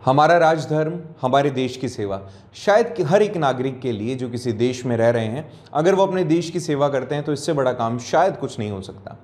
हमारा राजधर्म, हमारे देश की सेवा। शायद कि हर एक नागरिक के लिए जो किसी देश में रह रहे हैं, अगर वो अपने देश की सेवा करते हैं तो इससे बड़ा काम शायद कुछ नहीं हो सकता।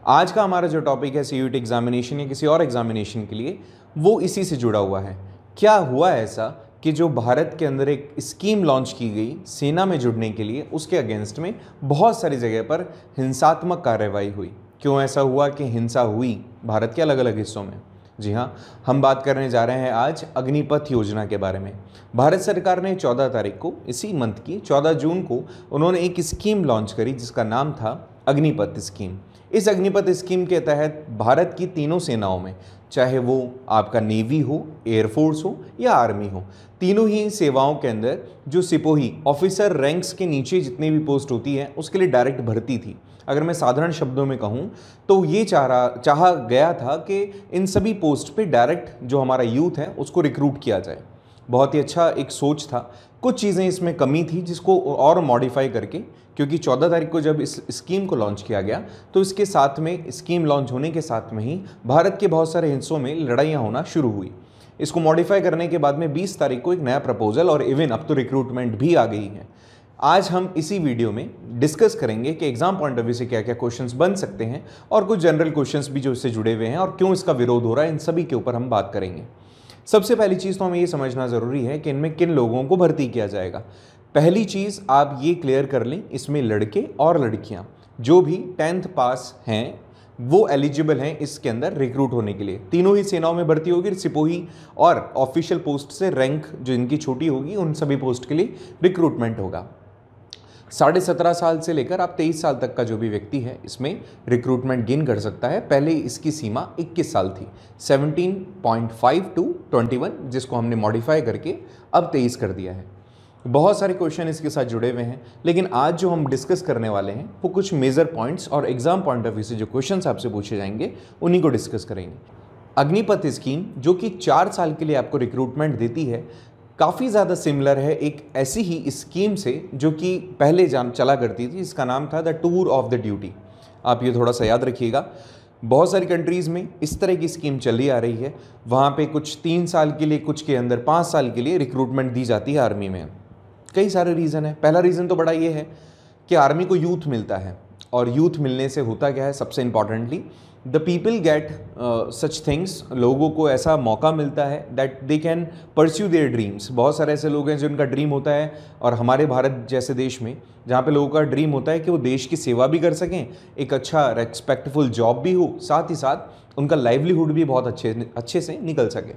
आज का हमारा जो टॉपिक है सीयूईटी एग्जामिनेशन या किसी और एग्जामिनेशन के लिए, वो इसी से जुड़ा हुआ है। क्या हुआ ऐसा कि जो भारत के अंदर एक स्कीम लॉन्च की गई सेना में जुड़ने के लिए, उसके अगेंस्ट में बहुत सारी जगह पर हिंसात्मक कार्रवाई हुई। क्यों ऐसा हुआ कि हिंसा हुई भारत के अलग अलग हिस्सों में? जी हाँ, हम बात करने जा रहे हैं आज अग्निपथ योजना के बारे में। भारत सरकार ने 14 तारीख को, इसी मंथ की 14 जून को, उन्होंने एक स्कीम लॉन्च करी जिसका नाम था अग्निपथ स्कीम। इस अग्निपथ स्कीम के तहत भारत की तीनों सेनाओं में, चाहे वो आपका नेवी हो, एयरफोर्स हो या आर्मी हो, तीनों ही सेवाओं के अंदर जो सिपाही ऑफिसर रैंक्स के नीचे जितनी भी पोस्ट होती है उसके लिए डायरेक्ट भर्ती थी। अगर मैं साधारण शब्दों में कहूँ तो ये चाहा गया था कि इन सभी पोस्ट पे डायरेक्ट जो हमारा यूथ है उसको रिक्रूट किया जाए। बहुत ही अच्छा एक सोच था। कुछ चीज़ें इसमें कमी थी जिसको और मॉडिफाई करके, क्योंकि 14 तारीख को जब इस स्कीम को लॉन्च किया गया तो इसके साथ में, स्कीम लॉन्च होने के साथ में ही भारत के बहुत सारे हिस्सों में लड़ाइयाँ होना शुरू हुई। इसको मॉडिफाई करने के बाद में 20 तारीख को एक नया प्रपोजल और इवन अब तो रिक्रूटमेंट भी आ गई है। आज हम इसी वीडियो में डिस्कस करेंगे कि एग्जाम पॉइंट ऑफ व्यू से क्या क्या क्वेश्चंस बन सकते हैं और कुछ जनरल क्वेश्चंस भी जो इससे जुड़े हुए हैं और क्यों इसका विरोध हो रहा है, इन सभी के ऊपर हम बात करेंगे। सबसे पहली चीज़ तो हमें ये समझना ज़रूरी है कि इनमें किन लोगों को भर्ती किया जाएगा। पहली चीज़ आप ये क्लियर कर लें, इसमें लड़के और लड़कियाँ जो भी 10th पास हैं वो एलिजिबल हैं इसके अंदर रिक्रूट होने के लिए। तीनों ही सेनाओं में भर्ती होगी। सिपाही और ऑफिशियल पोस्ट से रैंक जो इनकी छोटी होगी उन सभी पोस्ट के लिए रिक्रूटमेंट होगा। 17.5 साल से लेकर आप 23 साल तक का जो भी व्यक्ति है इसमें रिक्रूटमेंट गेन कर सकता है। पहले इसकी सीमा 21 साल थी, 17.5 to 21, जिसको हमने मॉडिफाई करके अब 23 कर दिया है। बहुत सारे क्वेश्चन इसके साथ जुड़े हुए हैं, लेकिन आज जो हम डिस्कस करने वाले हैं वो कुछ मेजर पॉइंट्स और एग्जाम पॉइंट ऑफ व्यू से जो क्वेश्चंस आपसे पूछे जाएंगे उन्हीं को डिस्कस करेंगे। अग्निपथ स्कीम जो कि 4 साल के लिए आपको रिक्रूटमेंट देती है, काफ़ी ज़्यादा सिमिलर है एक ऐसी ही स्कीम से जो कि पहले चला करती थी। इसका नाम था the tour of the duty. आप ये थोड़ा सा याद रखिएगा। बहुत सारी कंट्रीज़ में इस तरह की स्कीम चली आ रही है। वहाँ पे कुछ 3 साल के लिए, कुछ के अंदर 5 साल के लिए रिक्रूटमेंट दी जाती है आर्मी में। कई सारे रीज़न है। पहला रीज़न तो बड़ा ये है कि आर्मी को यूथ मिलता है, और यूथ मिलने से होता क्या है, सबसे importantly the people get such things, लोगों को ऐसा मौका मिलता है that they can pursue their dreams. बहुत सारे ऐसे लोग हैं जिनका ड्रीम होता है, और हमारे भारत जैसे देश में जहाँ पे लोगों का ड्रीम होता है कि वो देश की सेवा भी कर सकें, एक अच्छा रेस्पेक्टफुल जॉब भी हो, साथ ही साथ उनका लाइवलीहुड भी बहुत अच्छे से निकल सके।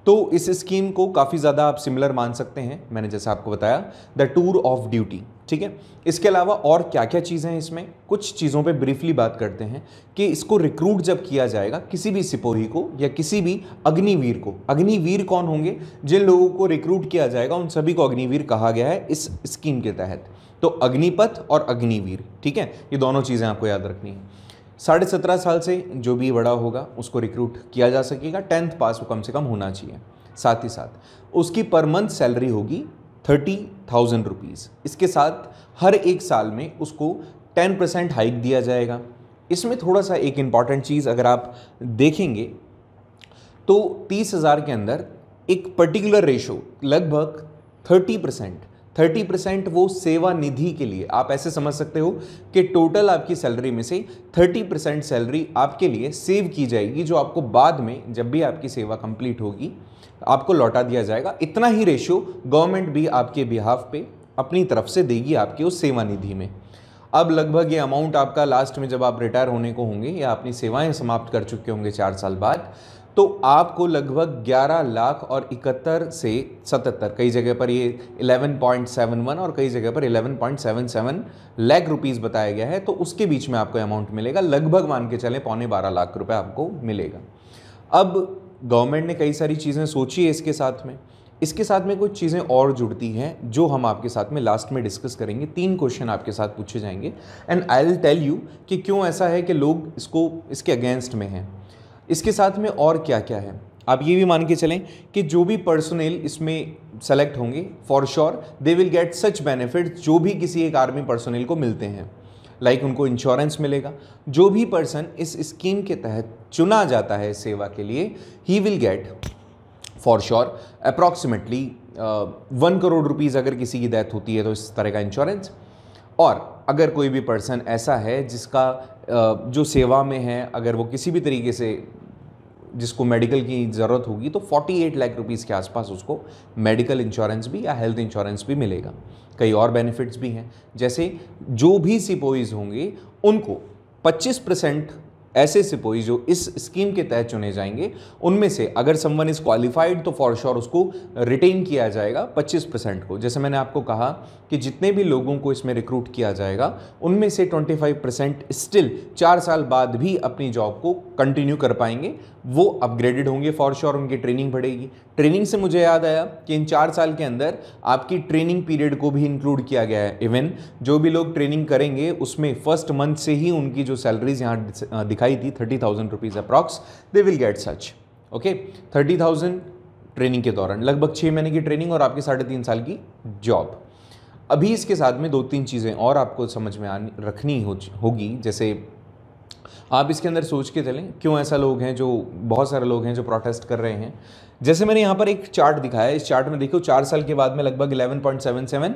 तो इस स्कीम को काफ़ी ज़्यादा आप सिमिलर मान सकते हैं, मैंने जैसा आपको बताया, द टूर ऑफ ड्यूटी। ठीक है, इसके अलावा और क्या क्या चीज़ें हैं इसमें, कुछ चीज़ों पे ब्रीफली बात करते हैं कि इसको रिक्रूट जब किया जाएगा किसी भी सिपाही को या किसी भी अग्निवीर को। अग्निवीर कौन होंगे? जिन लोगों को रिक्रूट किया जाएगा उन सभी को अग्निवीर कहा गया है इस स्कीम के तहत। तो अग्निपथ और अग्निवीर, ठीक है, ये दोनों चीज़ें आपको याद रखनी है। 17.5 साल से जो भी बड़ा होगा उसको रिक्रूट किया जा सकेगा। 10th पास वो कम से कम होना चाहिए। साथ ही साथ उसकी पर मंथ सैलरी होगी 30,000 रुपीज़। इसके साथ हर एक साल में उसको 10% हाइक दिया जाएगा। इसमें थोड़ा सा एक इम्पॉर्टेंट चीज़ अगर आप देखेंगे तो 30,000 के अंदर एक पर्टिकुलर रेशो लगभग 30% वो सेवा निधि के लिए, आप ऐसे समझ सकते हो कि टोटल आपकी सैलरी में से 30% सैलरी आपके लिए सेव की जाएगी, जो आपको बाद में जब भी आपकी सेवा कंप्लीट होगी आपको लौटा दिया जाएगा। इतना ही रेशियो गवर्नमेंट भी आपके बिहाफ पे अपनी तरफ से देगी आपके उस सेवा निधि में। अब लगभग ये अमाउंट आपका लास्ट में जब आप रिटायर होने को होंगे या अपनी सेवाएं समाप्त कर चुके होंगे 4 साल बाद, तो आपको लगभग 11,71,000 से 77, कई जगह पर ये 11.71 और कई जगह पर 11.77 लाख रुपीज़ बताया गया है। तो उसके बीच में आपको अमाउंट मिलेगा, लगभग मान के चलें 12.25 लाख रुपए आपको मिलेगा। अब गवर्नमेंट ने कई सारी चीज़ें सोची है इसके साथ में कुछ चीज़ें और जुड़ती हैं जो हम आपके साथ में लास्ट में डिस्कस करेंगे। 3 क्वेश्चन आपके साथ पूछे जाएंगे and I will tell you कि क्यों ऐसा है कि लोग इसके अगेंस्ट में हैं। इसके साथ में और क्या क्या है, आप ये भी मान के चलें कि जो भी पर्सनल इसमें सेलेक्ट होंगे, for sure they will get such benefit जो भी किसी एक आर्मी पर्सनल को मिलते हैं। लाइक उनको इंश्योरेंस मिलेगा। जो भी पर्सन इस स्कीम के तहत चुना जाता है सेवा के लिए, he will get for sure approximately 1 crore rupees अगर किसी की डेथ होती है तो इस तरह का इंश्योरेंस। और अगर कोई भी पर्सन ऐसा है जिसका जो सेवा में है, अगर वो किसी भी तरीके से जिसको मेडिकल की ज़रूरत होगी तो 48 लाख रुपीज़ के आसपास उसको मेडिकल इंश्योरेंस भी या हेल्थ इंश्योरेंस भी मिलेगा। कई और बेनिफिट्स भी हैं, जैसे जो भी सिपोइज होंगे उनको 25% ऐसे सिपोही जो इस स्कीम के तहत चुने जाएंगे, उनमें से अगर समवन इज क्वालिफाइड तो फॉर श्योर उसको रिटेन किया जाएगा 25% को। जैसे मैंने आपको कहा कि जितने भी लोगों को इसमें रिक्रूट किया जाएगा उनमें से 25% स्टिल 4 साल बाद भी अपनी जॉब को कंटिन्यू कर पाएंगे, वो अपग्रेडेड होंगे फॉर श्योर, उनकी ट्रेनिंग बढ़ेगी। ट्रेनिंग से मुझे याद आया कि इन 4 साल के अंदर आपकी ट्रेनिंग पीरियड को भी इंक्लूड किया गया है। इवन जो भी लोग ट्रेनिंग करेंगे उसमें फर्स्ट मंथ से ही उनकी जो सैलरीज यहाँ दिखाई थी 30,000 rupees approx, they will get such. Okay, 30,000 training के दौरान, लगभग 6 महीने की ट्रेनिंग और आपकी 3.5 साल की जॉब। अभी इसके साथ में 2-3 चीज़ें और आपको समझ में रखनी होगी। जैसे आप इसके अंदर सोच के चलें क्यों ऐसा लोग हैं, जो बहुत सारे लोग हैं जो प्रोटेस्ट कर रहे हैं। जैसे मैंने यहाँ पर एक चार्ट दिखाया है, इस चार्ट में देखो 4 साल के बाद में लगभग 11.77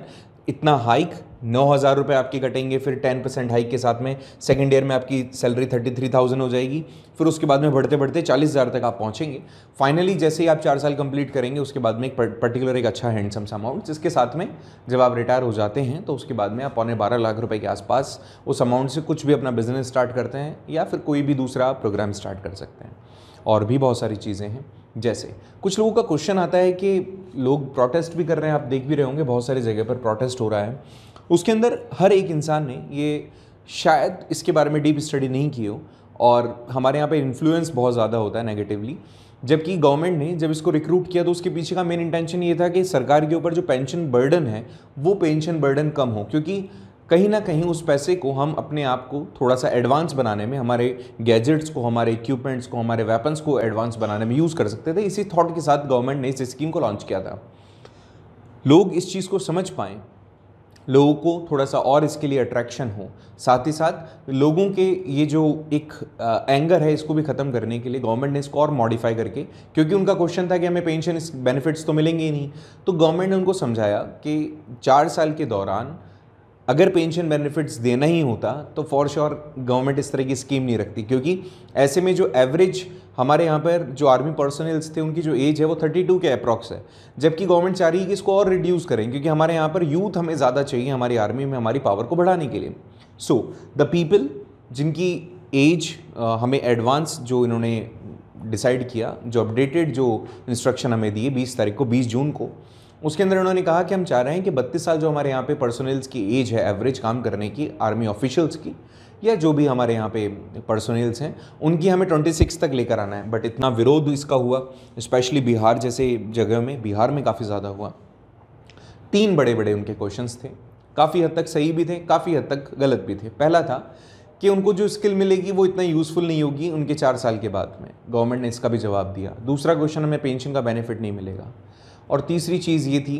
इतना हाइक, 9,000 रुपये आपके कटेंगे, फिर 10% हाइक के साथ में सेकेंड ईयर में आपकी सैलरी 33,000 हो जाएगी, फिर उसके बाद में बढ़ते बढ़ते 40,000 तक आप पहुँचेंगे। फाइनली जैसे ही आप 4 साल कंप्लीट करेंगे उसके बाद में एक पर्टिकुलर एक अच्छा हैंडसम सा अमाउंट, जिसके साथ में जब आप रिटायर हो जाते हैं तो उसके बाद में आप 12.25 लाख रुपये के आसपास उस अमाउंट से कुछ भी अपना बिजनेस स्टार्ट करते हैं या फिर कोई भी दूसरा प्रोग्राम स्टार्ट कर सकते हैं। और भी बहुत सारी चीज़ें हैं। जैसे कुछ लोगों का क्वेश्चन आता है कि लोग प्रोटेस्ट भी कर रहे हैं, आप देख भी रहे होंगे बहुत सारी जगह पर प्रोटेस्ट हो रहा है, उसके अंदर हर एक इंसान ने ये शायद इसके बारे में डीप स्टडी नहीं की हो और हमारे यहाँ पे इन्फ्लुएंस बहुत ज़्यादा होता है नेगेटिवली। जबकि गवर्नमेंट ने जब इसको रिक्रूट किया तो उसके पीछे का मेन इंटेंशन ये था कि सरकार के ऊपर जो पेंशन बर्डन है वो पेंशन बर्डन कम हो, क्योंकि कहीं ना कहीं उस पैसे को हम अपने आप को थोड़ा सा एडवांस बनाने में, हमारे गैजेट्स को, हमारे इक्विपमेंट्स को, हमारे वेपन्स को एडवांस बनाने में यूज़ कर सकते थे। इसी थॉट के साथ गवर्नमेंट ने इस स्कीम को लॉन्च किया था। लोग इस चीज़ को समझ पाएँ, लोगों को थोड़ा सा और इसके लिए अट्रैक्शन हो, साथ ही साथ लोगों के ये जो एक एंगर है इसको भी ख़त्म करने के लिए गवर्नमेंट ने इसको और मॉडिफाई करके, क्योंकि उनका क्वेश्चन था कि हमें पेंशन बेनिफिट्स तो मिलेंगे ही नहीं, तो गवर्नमेंट ने उनको समझाया कि 4 साल के दौरान अगर पेंशन बेनिफिट्स देना ही होता तो फॉर श्योर गवर्नमेंट इस तरह की स्कीम नहीं रखती, क्योंकि ऐसे में जो एवरेज हमारे यहाँ पर जो आर्मी पर्सनल्स थे उनकी जो एज है वो 32 के अप्रॉक्स है, जबकि गवर्नमेंट चाह रही है कि इसको और रिड्यूस करें, क्योंकि हमारे यहाँ पर यूथ हमें ज़्यादा चाहिए हमारी आर्मी में हमारी पावर को बढ़ाने के लिए। सो द पीपल जिनकी एज हमें एडवांस जो इन्होंने डिसाइड किया, जो अपडेटेड जो इंस्ट्रक्शन हमें दिए 20 तारीख को, 20 जून को, उसके अंदर उन्होंने कहा कि हम चाह रहे हैं कि 32 साल जो हमारे यहाँ पे पर्सनल्स की एज है एवरेज काम करने की, आर्मी ऑफिशियल्स की या जो भी हमारे यहाँ पे पर्सनल्स हैं, उनकी हमें 26 तक लेकर आना है। बट इतना विरोध इसका हुआ, स्पेशली बिहार जैसे जगह में, बिहार में काफ़ी ज़्यादा हुआ। 3 बड़े बड़े उनके क्वेश्चंस थे, काफ़ी हद तक सही भी थे, काफ़ी हद तक गलत भी थे। पहला था कि उनको जो स्किल मिलेगी वो इतना यूज़फुल नहीं होगी उनके 4 साल के बाद में, गवर्नमेंट ने इसका भी जवाब दिया। दूसरा क्वेश्चन, हमें पेंशन का बेनिफिट नहीं मिलेगा। और तीसरी चीज़ ये थी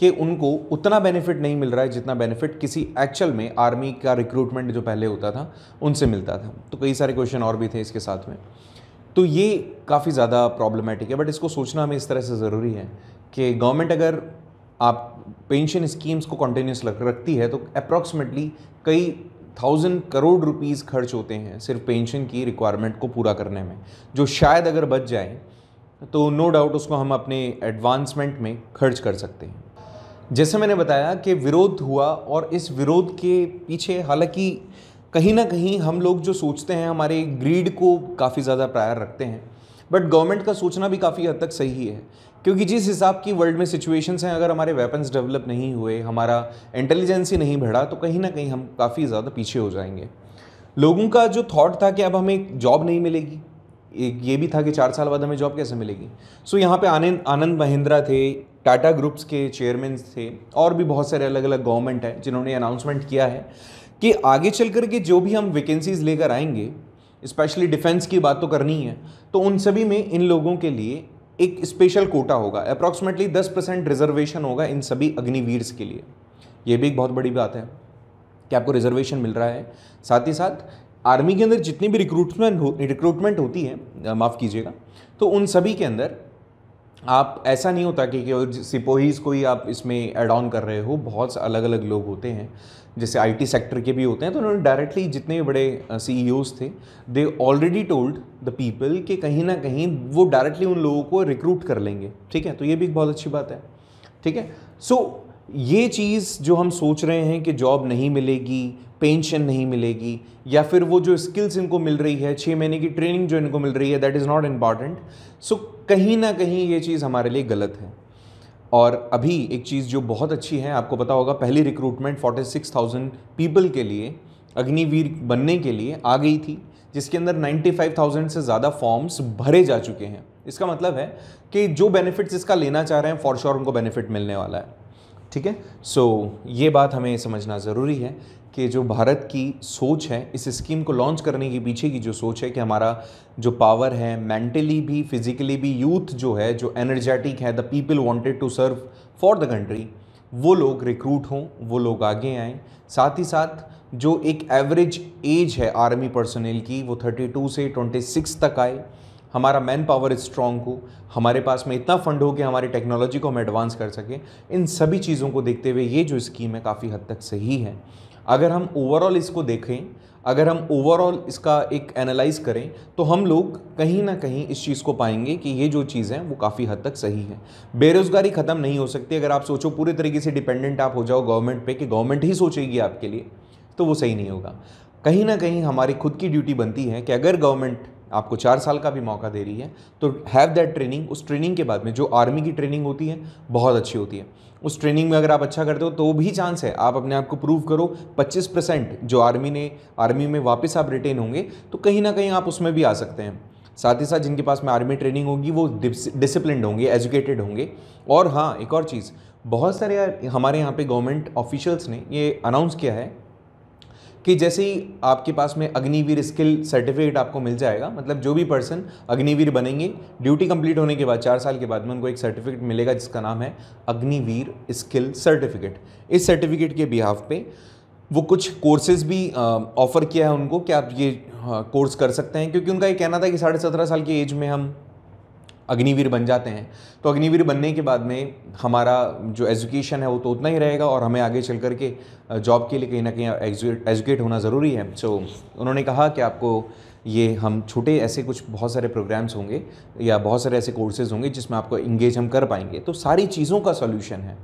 कि उनको उतना बेनिफिट नहीं मिल रहा है जितना बेनिफिट किसी एक्चुअल में आर्मी का रिक्रूटमेंट जो पहले होता था उनसे मिलता था। तो कई सारे क्वेश्चन और भी थे इसके साथ में, तो ये काफ़ी ज़्यादा प्रॉब्लमेटिक है। बट इसको सोचना हमें इस तरह से ज़रूरी है कि गवर्नमेंट अगर आप पेंशन स्कीम्स को कंटिन्यूस रखती है तो अप्रॉक्सीमेटली कई 1000 करोड़ रुपीज़ खर्च होते हैं सिर्फ पेंशन की रिक्वायरमेंट को पूरा करने में, जो शायद अगर बच जाए तो नो डाउट उसको हम अपने एडवांसमेंट में खर्च कर सकते हैं। जैसे मैंने बताया कि विरोध हुआ और इस विरोध के पीछे हालांकि कहीं ना कहीं हम लोग जो सोचते हैं हमारे ग्रीड को काफ़ी ज़्यादा प्रायर रखते हैं, बट गवर्नमेंट का सोचना भी काफ़ी हद तक सही है, क्योंकि जिस हिसाब की वर्ल्ड में सिचुएशंस हैं, अगर हमारे वेपन्स डेवलप नहीं हुए, हमारा इंटेलिजेंस ही नहीं बढ़ा, तो कहीं ना कहीं हम काफ़ी ज़्यादा पीछे हो जाएंगे। लोगों का जो थॉट था कि अब हमें जॉब नहीं मिलेगी, एक ये भी था कि 4 साल बाद हमें जॉब कैसे मिलेगी। सो यहाँ पे आनंद महिंद्रा थे, टाटा ग्रुप्स के चेयरमैन थे, और भी बहुत सारे अलग अलग गवर्नमेंट हैं जिन्होंने अनाउंसमेंट किया है कि आगे चल कर के जो भी हम वैकेंसीज लेकर आएंगे, स्पेशली डिफेंस की बात तो करनी है, तो उन सभी में इन लोगों के लिए एक स्पेशल कोटा होगा, अप्रॉक्सीमेटली 10% रिजर्वेशन होगा इन सभी अग्निवीर्स के लिए। ये भी एक बहुत बड़ी बात है कि आपको रिजर्वेशन मिल रहा है। साथ ही साथ आर्मी के अंदर जितनी भी रिक्रूटमेंट होती है, माफ़ कीजिएगा, तो उन सभी के अंदर आप ऐसा नहीं होता कि केवल सिपोहीज को ही आप इसमें ऐड ऑन कर रहे हो, बहुत अलग अलग लोग होते हैं, जैसे आईटी सेक्टर के भी होते हैं। तो उन्होंने डायरेक्टली जितने भी बड़े सीईओज थे, they already told the people कि कहीं ना कहीं वो डायरेक्टली उन लोगों को रिक्रूट कर लेंगे। ठीक है, तो ये भी एक बहुत अच्छी बात है। ठीक है, सो ये चीज़ जो हम सोच रहे हैं कि जॉब नहीं मिलेगी, पेंशन नहीं मिलेगी, या फिर वो जो स्किल्स इनको मिल रही है, 6 महीने की ट्रेनिंग जो इनको मिल रही है, दैट इज़ नॉट इम्पॉर्टेंट। सो कहीं ना कहीं ये चीज़ हमारे लिए गलत है। और अभी एक चीज़ जो बहुत अच्छी है, आपको पता होगा, पहली रिक्रूटमेंट 46,000 पीपल के लिए, अग्निवीर बनने के लिए आ गई थी, जिसके अंदर 95,000 से ज़्यादा फॉर्म्स भरे जा चुके हैं। इसका मतलब है कि जो बेनिफिट्स इसका लेना चाह रहे हैं, फॉर श्योर उनको बेनिफिट मिलने वाला है। ठीक है, सो ये बात हमें समझना ज़रूरी है कि जो भारत की सोच है, इस स्कीम को लॉन्च करने के पीछे की जो सोच है कि हमारा जो पावर है, मेंटली भी फिजिकली भी, यूथ जो है, जो एनर्जेटिक है, the people wanted to serve for the country, वो लोग रिक्रूट हों, वो लोग आगे आएँ। साथ ही साथ जो एक एवरेज एज है आर्मी पर्सनल की, वो 32 से 26 तक आए। हमारा मैन पावर स्ट्रॉन्ग हो, हमारे पास में इतना फंड हो कि हमारी टेक्नोलॉजी को हम एडवांस कर सकें। इन सभी चीज़ों को देखते हुए ये जो स्कीम है काफ़ी हद तक सही है। अगर हम ओवरऑल इसको देखें, अगर हम ओवरऑल इसका एक एनालाइज करें, तो हम लोग कहीं ना कहीं इस चीज़ को पाएंगे कि ये जो चीज़ है वो काफ़ी हद तक सही है। बेरोज़गारी ख़त्म नहीं हो सकती अगर आप सोचो पूरे तरीके से डिपेंडेंट आप हो जाओ गवर्नमेंट पे कि गवर्नमेंट ही सोचेगी आपके लिए, तो वो सही नहीं होगा। कहीं ना कहीं हमारी खुद की ड्यूटी बनती है कि अगर गवर्नमेंट आपको 4 साल का भी मौका दे रही है, तो हैव दैट ट्रेनिंग। उस ट्रेनिंग के बाद में जो आर्मी की ट्रेनिंग होती है बहुत अच्छी होती है, उस ट्रेनिंग में अगर आप अच्छा करते हो तो भी चांस है आप अपने आप को प्रूव करो। 25% जो आर्मी में वापस आप रिटेन होंगे, तो कहीं ना कहीं आप उसमें भी आ सकते हैं। साथ ही साथ जिनके पास में आर्मी ट्रेनिंग होगी वो डिसिप्लिन्ड होंगे, एजुकेटेड होंगे। और हाँ, एक और चीज़, बहुत सारे हमारे यहाँ पे गवर्नमेंट ऑफिशियल्स ने ये अनाउंस किया है कि जैसे ही आपके पास में अग्निवीर स्किल सर्टिफिकेट आपको मिल जाएगा, मतलब जो भी पर्सन अग्निवीर बनेंगे, ड्यूटी कंप्लीट होने के बाद 4 साल के बाद में उनको एक सर्टिफिकेट मिलेगा जिसका नाम है अग्निवीर स्किल सर्टिफिकेट। इस सर्टिफिकेट के बिहाफ पे वो कुछ कोर्सेज भी ऑफर किया है उनको कि आप ये कोर्स कर सकते हैं, क्योंकि उनका ये कहना था कि 17.5 साल की एज में हम अग्निवीर बन जाते हैं, तो अग्निवीर बनने के बाद में हमारा जो एजुकेशन है वो तो उतना ही रहेगा और हमें आगे चल कर के जॉब के लिए कहीं ना कहीं एजुकेट होना ज़रूरी है। सो उन्होंने कहा कि आपको ये हम छोटे ऐसे कुछ बहुत सारे प्रोग्राम्स होंगे या बहुत सारे ऐसे कोर्सेज़ होंगे जिसमें आपको इंगेज हम कर पाएंगे, तो सारी चीज़ों का सोल्यूशन है।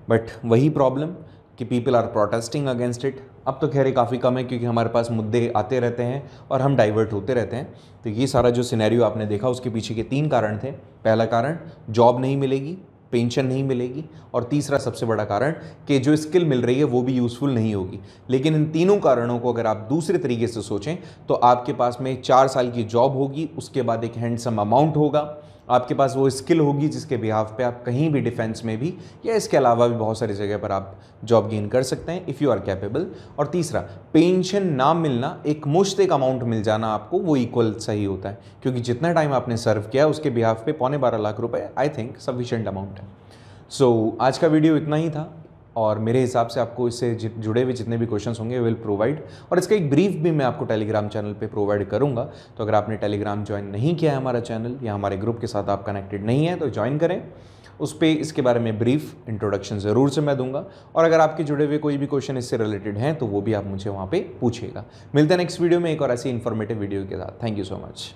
बट वही प्रॉब्लम कि people are protesting against it. अब तो खैर काफ़ी कम है क्योंकि हमारे पास मुद्दे आते रहते हैं और हम डाइवर्ट होते रहते हैं। तो ये सारा जो सिनेरियो आपने देखा उसके पीछे के 3 कारण थे। पहला कारण, जॉब नहीं मिलेगी, पेंशन नहीं मिलेगी, और तीसरा सबसे बड़ा कारण कि जो स्किल मिल रही है वो भी यूज़फुल नहीं होगी। लेकिन इन तीनों कारणों को अगर आप दूसरे तरीके से सोचें तो आपके पास में 4 साल की जॉब होगी, उसके बाद एक हैंडसम अमाउंट होगा, आपके पास वो स्किल होगी जिसके बिहाफ पे आप कहीं भी डिफेंस में भी या इसके अलावा भी बहुत सारी जगह पर आप जॉब गेन कर सकते हैं इफ़ यू आर कैपेबल। और तीसरा, पेंशन ना मिलना, एक मुश्त एक अमाउंट मिल जाना आपको, वो इक्वल सही होता है, क्योंकि जितना टाइम आपने सर्व किया उसके बिहाफ पे 12.25 लाख रुपए आई थिंक सफिशिएंट अमाउंट है। सो आज का वीडियो इतना ही था और मेरे हिसाब से आपको इससे जुड़े हुए जितने भी क्वेश्चंस होंगे विल प्रोवाइड, और इसका एक ब्रीफ भी मैं आपको टेलीग्राम चैनल पे प्रोवाइड करूंगा। तो अगर आपने टेलीग्राम ज्वाइन नहीं किया है हमारा चैनल या हमारे ग्रुप के साथ आप कनेक्टेड नहीं हैं तो ज्वाइन करें। उस पर इसके बारे में ब्रीफ इंट्रोडक्शन ज़रूर से मैं दूंगा, और अगर आपके जुड़े हुए कोई भी क्वेश्चन इससे रिलेटेड हैं तो वो भी आप मुझे वहाँ पर पूछिएगा। मिलते हैं नेक्स्ट वीडियो में एक और ऐसी इन्फॉर्मेटिव वीडियो के साथ। Thank you so much.